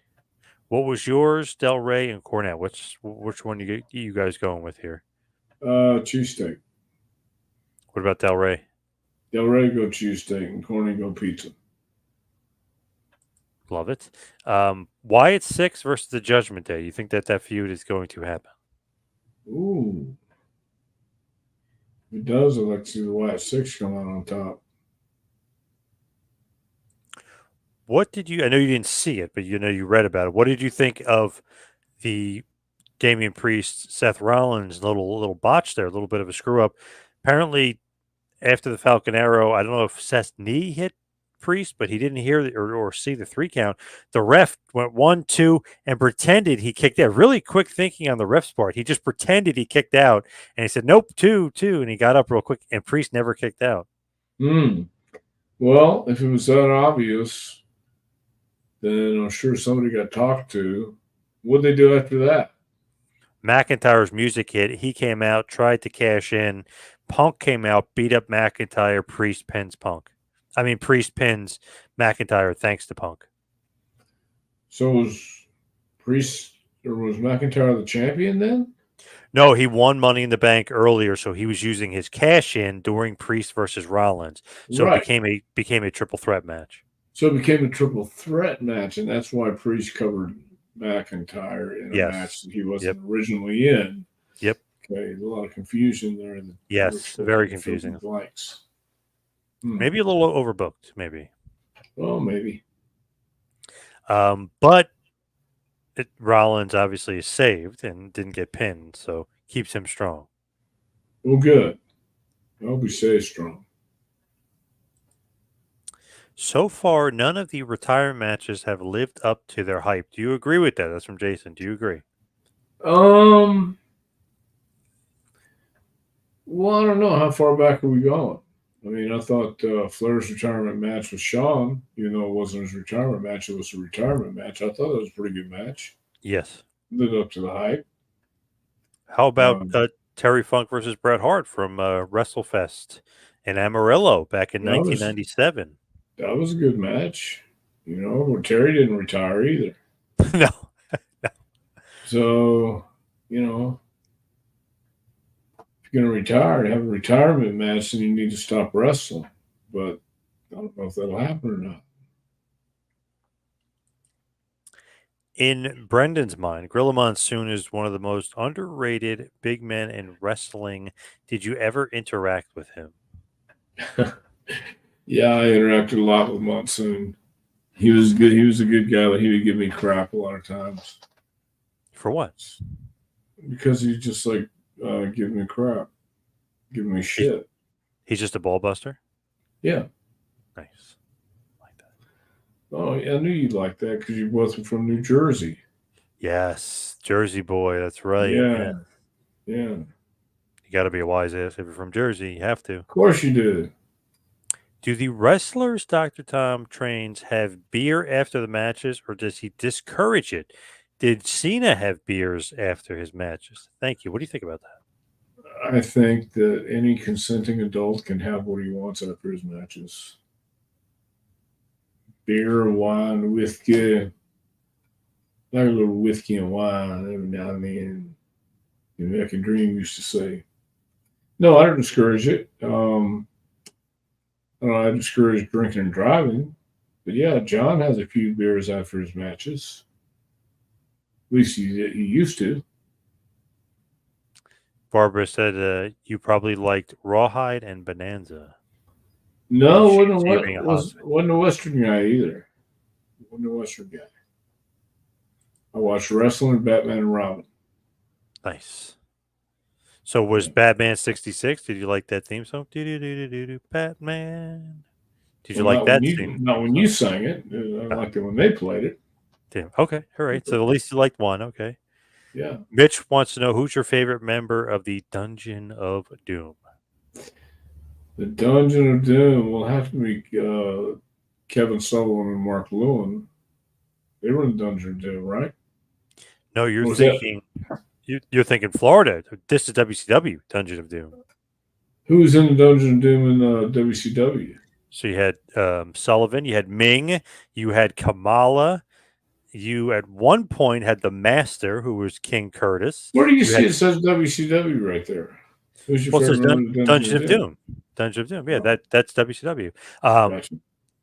What was yours, Del Rey and Cornette? Which one you guys going with here? Cheesesteak. What about Del Rey? Del Rey go cheesesteak and Corny go pizza. Love it. Wyatt 6 versus the Judgment Day. You think that feud is going to happen? Ooh. If it does, I'd like to see the Wyatt 6 come out on top. What did you? I know you didn't see it, but you read about it. What did you think of the Damian Priest, Seth Rollins little botch there? A little bit of a screw up. Apparently, after the Falcon Arrow, I don't know if Seth's knee hit Priest, but he didn't hear or see the 3 count. The ref went 1, 2, and pretended he kicked out. Really quick thinking on the ref's part. He just pretended he kicked out, and he said, "Nope, 2, 2," and he got up real quick. And Priest never kicked out. Well, if it was that obvious, then I'm sure somebody got talked to. What'd they do after that? McIntyre's music hit. He came out, tried to cash in. Punk came out, beat up McIntyre. Priest pins Punk. Priest pins McIntyre thanks to Punk. So was Priest or was McIntyre the champion then? No, he won Money in the Bank earlier, so he was using his cash in during Priest versus Rollins. So Right. it became a triple threat match. So it became a triple threat match, and that's why Priest covered McIntyre in a match that he wasn't originally in. Yep. Okay, a lot of confusion there. Yes, very confusing. Blanks. Maybe a little overbooked, maybe. Well, maybe. But Rollins obviously is saved and didn't get pinned, so keeps him strong. Well, good. I hope he stays strong. So far, none of the retirement matches have lived up to their hype. Do you agree with that? That's from Jason. Do you agree? Well, I don't know. How far back are we going? I thought Flair's retirement match with Shawn, even though it wasn't his retirement match, it was a retirement match. I thought it was a pretty good match. Yes. Lived up to the hype. How about Terry Funk versus Bret Hart from WrestleFest in Amarillo back in 1997? That was a good match. Where Terry didn't retire either. No. So, if you're going to retire and have a retirement match, then you need to stop wrestling. But I don't know if that'll happen or not. In Brendan's mind, Gorilla Monsoon is one of the most underrated big men in wrestling. Did you ever interact with him? Yeah, I interacted a lot with Monsoon. He was good. He was a good guy, but he would give me crap a lot of times. For what? Because he just giving me crap, giving me shit. He's just a ball buster? Yeah. Nice. I like that. Oh, yeah, I knew you'd like that because you both were from New Jersey. Yes, Jersey boy. That's right. Yeah. You got to be a wise ass if you're from Jersey. You have to. Of course you do. Do the wrestlers Dr. Tom trains have beer after the matches, or does he discourage it? Did Cena have beers after his matches? Thank you. What do you think about that? I think that any consenting adult can have what he wants after his matches. Beer, wine, whiskey. Like a little whiskey and wine every now and then. American Dream used to say. No, I don't discourage it. I discourage drinking and driving. But yeah, John has a few beers after his matches. At least he used to. Barbara said you probably liked Rawhide and Bonanza. No, wasn't a Western guy either. Wasn't a Western guy. I watched wrestling, Batman and Robin. Nice. So was Batman 66? Did you like that theme song? Batman. Did you like that theme? Not when you sang it. I liked it when they played it. Damn. Okay. All right. So at least you liked one. Okay. Yeah. Mitch wants to know who's your favorite member of the Dungeon of Doom. The Dungeon of Doom will have to be Kevin Sullivan and Mark Lewin. They were in the Dungeon of Doom, right? No, you're thinking you're thinking Florida. This is WCW, Dungeon of Doom. Who was in the Dungeon of Doom in WCW? So you had Sullivan, you had Ming, you had Kamala, you at one point had the Master, who was King Curtis. Where do you see it says WCW right there? Who's your favorite member of Dungeon of Doom? Dungeon of Doom. Yeah, that's WCW. Gotcha.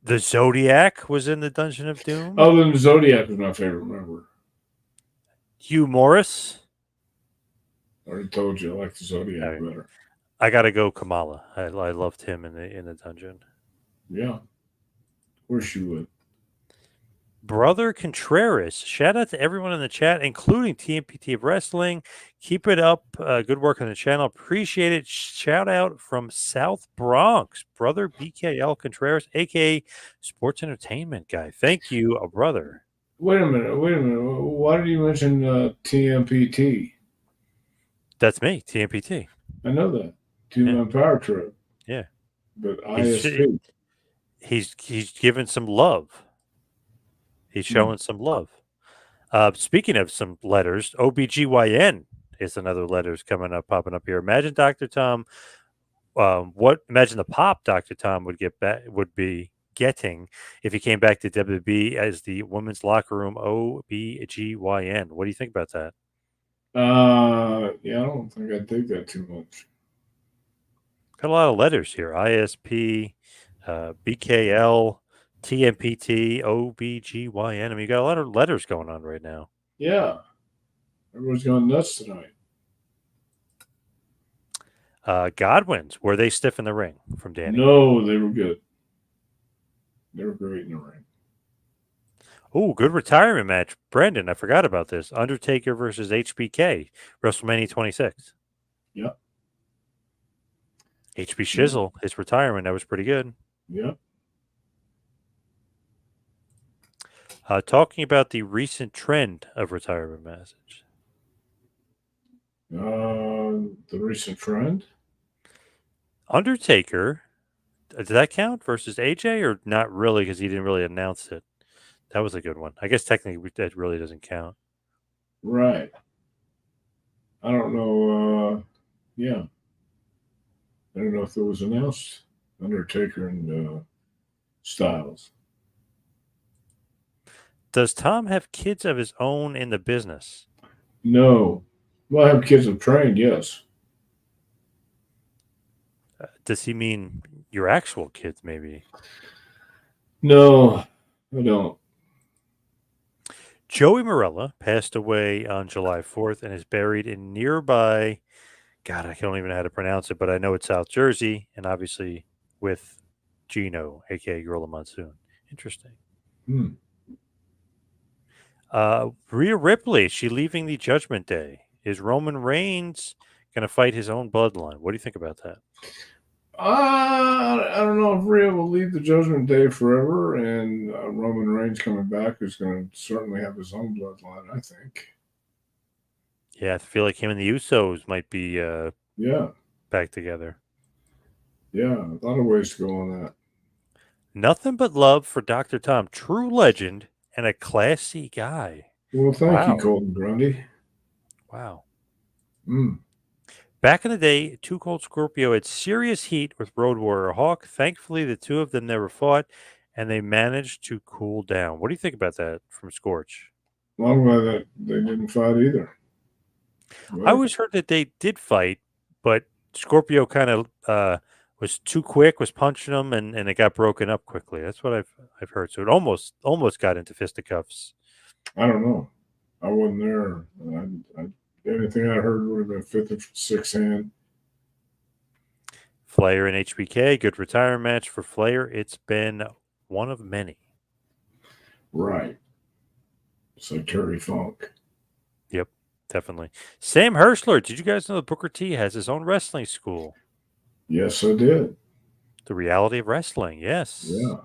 The Zodiac was in the Dungeon of Doom. Oh, then the Zodiac was my favorite member. Hugh Morris. I already told you I like the Zodiac better. I got to go Kamala. I loved him in the dungeon. Yeah, of course you would. Brother Contreras. Shout out to everyone in the chat, including TMPT of Wrestling. Keep it up. Good work on the channel. Appreciate it. Shout out from South Bronx, Brother BKL Contreras, aka Sports Entertainment Guy. Thank you, brother. Wait a minute. Why did you mention TMPT? That's me, TMPT. I know that. Two-Man Power Trip. Yeah. But ISP. He's given some love. He's showing some love. Speaking of some letters, OBGYN is another letters coming up, popping up here. Imagine Dr. Tom, imagine the pop Dr. Tom would be getting if he came back to WWE as the women's locker room OBGYN. What do you think about that? Yeah, I don't think I dig that too much. Got a lot of letters here. ISP, BKL, TMPT, OBGYN. I mean, you got a lot of letters going on right now. Yeah. Everyone's going nuts tonight. Godwins, were they stiff in the ring from Danny? No, they were good. They were great in the ring. Oh, good retirement match. Brandon, I forgot about this. Undertaker versus HBK, WrestleMania 26. Yep. HB Shizzle, his retirement, that was pretty good. Yep. Talking about the recent trend of retirement matches. The recent trend? Undertaker, does that count versus AJ or not really because he didn't really announce it? That was a good one. I guess technically that really doesn't count. Right. I don't know. Yeah. I don't know if it was announced. Undertaker and Styles. Does Tom have kids of his own in the business? No. Well, I have kids I've trained, yes. Does he mean your actual kids, maybe? No, I don't. Joey Morella passed away on July 4th and is buried in nearby, God, I don't even know how to pronounce it, but I know it's South Jersey, and obviously with Gino, a.k.a. Gorilla Monsoon. Interesting. Rhea Ripley, she leaving the Judgment Day. Is Roman Reigns going to fight his own bloodline? What do you think about that? I don't know if Rhea will leave the Judgment Day forever, and Roman Reigns coming back is going to certainly have his own bloodline, I think. Yeah, I feel like him and the Usos might be back together. Yeah, a lot of ways to go on that. Nothing but love for Dr. Tom, true legend and a classy guy. Well, thank you, Colton Grundy. Wow. Mm. Back in the day, Too Cold Scorpio had serious heat with Road Warrior Hawk. Thankfully, the two of them never fought, and they managed to cool down. What do you think about that from Scorch? Well, I'm glad that they didn't fight either. Right. I always heard that they did fight, but Scorpio kind of was too quick, was punching them, and it got broken up quickly. That's what I've heard. So it almost got into fisticuffs. I don't know. I wasn't there. Anything I heard would have been fifth or sixth hand. Flair and HBK, good retirement match for Flair. It's been one of many. Right. It's like Terry Funk. Yep, definitely. Sam Herschler, did you guys know that Booker T has his own wrestling school? Yes, I did. The Reality of Wrestling, yes. Yeah.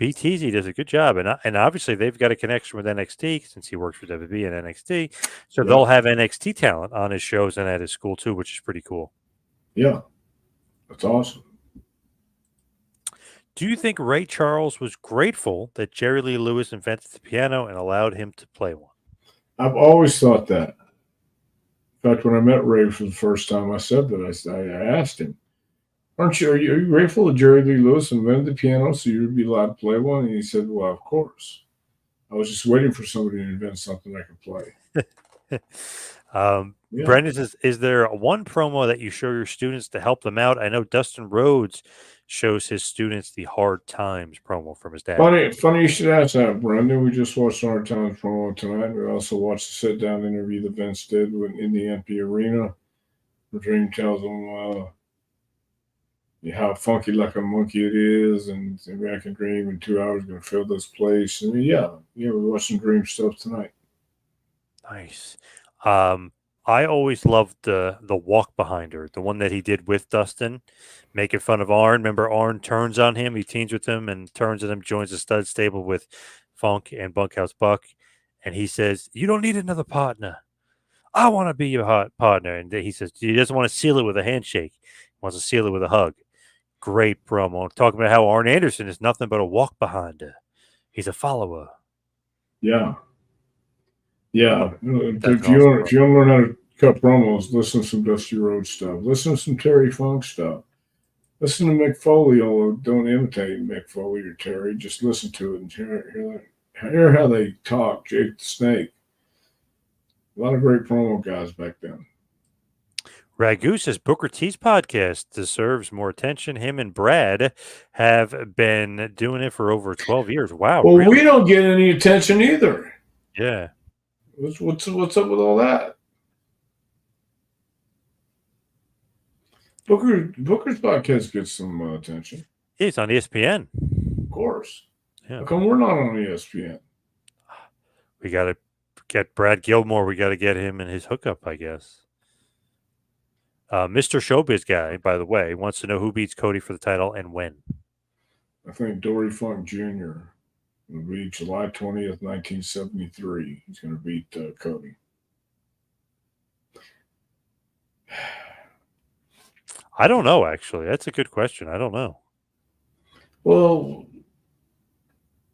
BTZ does a good job, and obviously they've got a connection with NXT since he works for WWE and NXT, so they'll have NXT talent on his shows and at his school too, which is pretty cool. Yeah, that's awesome. Do you think Ray Charles was grateful that Jerry Lee Lewis invented the piano and allowed him to play one? I've always thought that. In fact, when I met Ray for the first time, I said that. I asked him, are you grateful that Jerry Lee Lewis invented the piano so you'd be allowed to play one? And he said, well, of course. I was just waiting for somebody to invent something I could play. Brendan says, is there one promo that you show your students to help them out? I know Dustin Rhodes shows his students the Hard Times promo from his dad. Funny you should ask that, Brendan. We just watched Hard Times promo tonight. We also watched the sit-down interview that Vince did in the empty arena. Dream tells him how funky like a monkey it is, and the American Dream in 2 hours going to fill this place. I mean, yeah, we watched some Dream stuff tonight. Nice. Um, I always loved the walk behind her, the one that he did with Dustin, making fun of Arn. Remember, Arn turns on him, he teams with him, and turns on him, joins the stud stable with Funk and Bunkhouse Buck, and he says, "You don't need another partner. I want to be your partner." And he says he doesn't want to seal it with a handshake; he wants to seal it with a hug. Great promo, talking about how Arn Anderson is nothing but a walk behind her. He's a follower. Yeah, yeah. That's If an awesome you want to learn how to cut promos, listen to some Dusty Rhodes stuff. Listen to some Terry Funk stuff. Listen to Mick Foley, although don't imitate Mick Foley or Terry. Just listen to it and hear how they talk. Jake the Snake. A lot of great promo guys back then. Ragu says Booker T's podcast deserves more attention. Him and Brad have been doing it for over 12 years. Wow, Well, really? we don't get any attention either. Yeah. What's up with all that? Booker's podcast gets some attention. He's on ESPN. Of course. Yeah. How come we're not on ESPN? We got to get Brad Gilmore. We got to get him and his hookup, I guess. Mr. Showbiz guy, by the way, wants to know who beats Cody for the title and when. I think Dory Funk Jr. will be July 20th, 1973. He's going to beat Cody. I don't know, actually. That's a good question. I don't know. Well,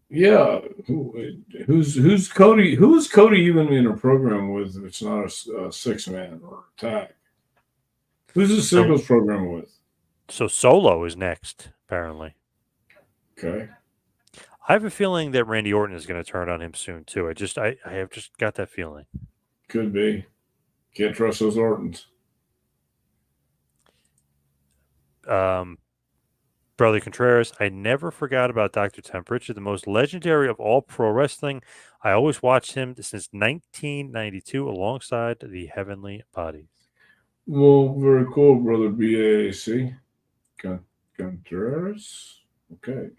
yeah. Who's Cody? Who's Cody even in a program with if it's not a 6-man or a tag? Who's the singles program with? So Solo is next, apparently. Okay. I have a feeling that Randy Orton is going to turn on him soon too. I have just got that feeling. Could be. Can't trust those Ortons. Brother Contreras, I never forgot about Dr. Tom Prichard, the most legendary of all pro wrestling. I always watched him since 1992 alongside the Heavenly Bodies. Well, very cool, brother BAC. Contreras. Okay.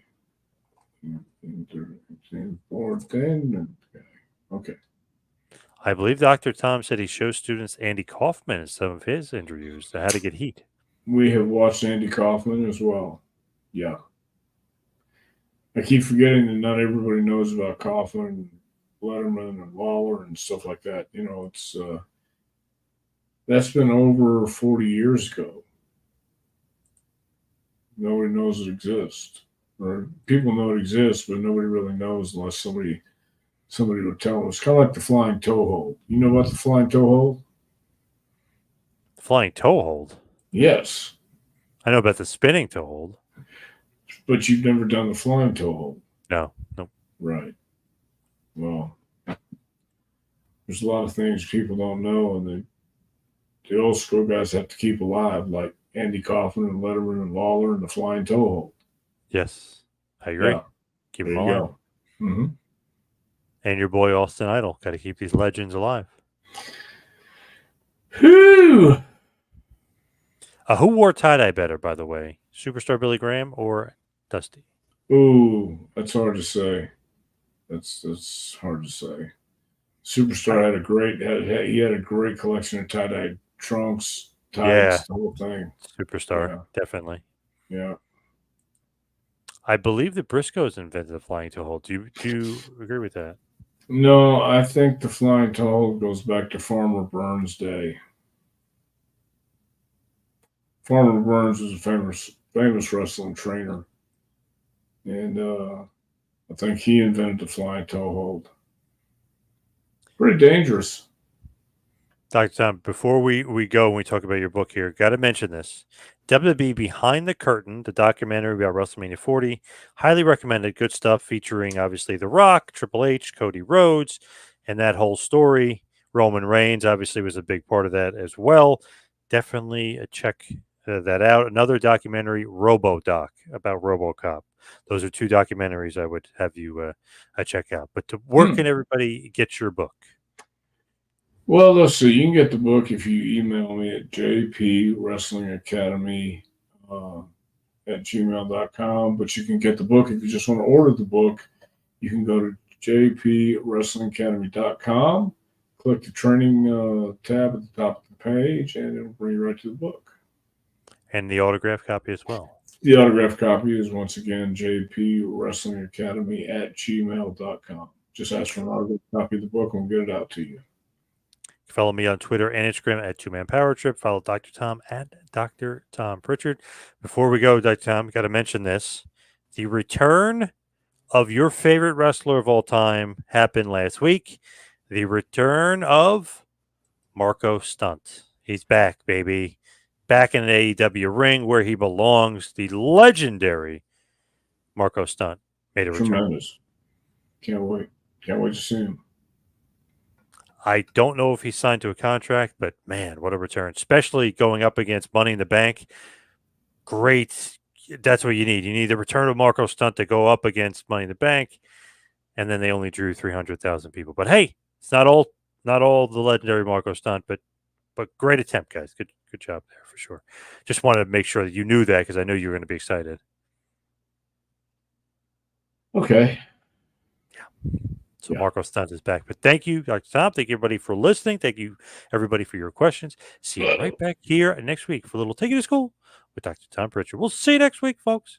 14. Okay. I believe Dr. Tom said he shows students Andy Kaufman in some of his interviews on how to get heat. We have watched Andy Kaufman as well. Yeah. I keep forgetting that not everybody knows about Kaufman and Letterman and Lawler and stuff like that. You know, it's that's been over 40 years ago. Nobody knows it exists. Or people know it exists, but nobody really knows unless somebody would tell them. It's kind of like the flying toe hold. You know about the flying toe hold? Flying toe hold? Yes. I know about the spinning toe hold. But you've never done the flying toe hold? No. Right. Well, there's a lot of things people don't know, and the old school guys have to keep alive, like Andy Kaufman and Letterman and Lawler and the flying toe hold. Yes, I agree. Yeah. Keep them alive. Mm-hmm. And your boy Austin Idol. Got to keep these legends alive. Whew! Who wore tie-dye better, by the way? Superstar Billy Graham or Dusty? Ooh, that's hard to say. That's hard to say. Superstar had a great collection of tie-dye trunks, tights, the whole thing. Superstar, definitely. Yeah. I believe the Briscoes invented the flying toe hold. Do you agree with that? No, I think the flying toe hold goes back to Farmer Burns' day. Farmer Burns was a famous wrestling trainer, and I think he invented the flying toe hold. Pretty dangerous. Dr. Tom, before we go and we talk about your book here, got to mention this. WWE Behind the Curtain, the documentary about WrestleMania 40. Highly recommended. Good stuff featuring, obviously, The Rock, Triple H, Cody Rhodes, and that whole story. Roman Reigns, obviously, was a big part of that as well. Definitely check that out. Another documentary, RoboDoc, about RoboCop. Those are two documentaries I would have you check out. But where can everybody get your book? Well, let's see. You can get the book if you email me at JP Wrestling Academy at gmail.com. But you can get the book if you just want to order the book. You can go to jpwrestlingacademy.com, click the training tab at the top of the page, and it'll bring you right to the book. And the autograph copy as well. The autographed copy is once again jpwrestlingacademy at gmail.com. Just ask for an autographed copy of the book and we'll get it out to you. Follow me on Twitter and Instagram at 2Man Power Trip. Follow Dr. Tom at Dr. Tom Prichard. Before we go, Dr. Tom, got to mention this. The return of your favorite wrestler of all time happened last week. The return of Marco Stunt. He's back, baby. Back in an AEW ring where he belongs. The legendary Marco Stunt made a return. Tremendous. Can't wait. Can't wait to see him. I don't know if he's signed to a contract, but man, what a return. Especially going up against Money in the Bank. Great. That's what you need. You need the return of Marco Stunt to go up against Money in the Bank. And then they only drew 300,000 people. But hey, it's not all the legendary Marco Stunt, but great attempt, guys. Good job there for sure. Just wanted to make sure that you knew that because I knew you were going to be excited. Okay. Yeah. So Marco Stunt is back. But thank you, Dr. Tom. Thank you, everybody, for listening. Thank you, everybody, for your questions. See you right back here next week for a little Take It to School with Dr. Tom Prichard. We'll see you next week, folks.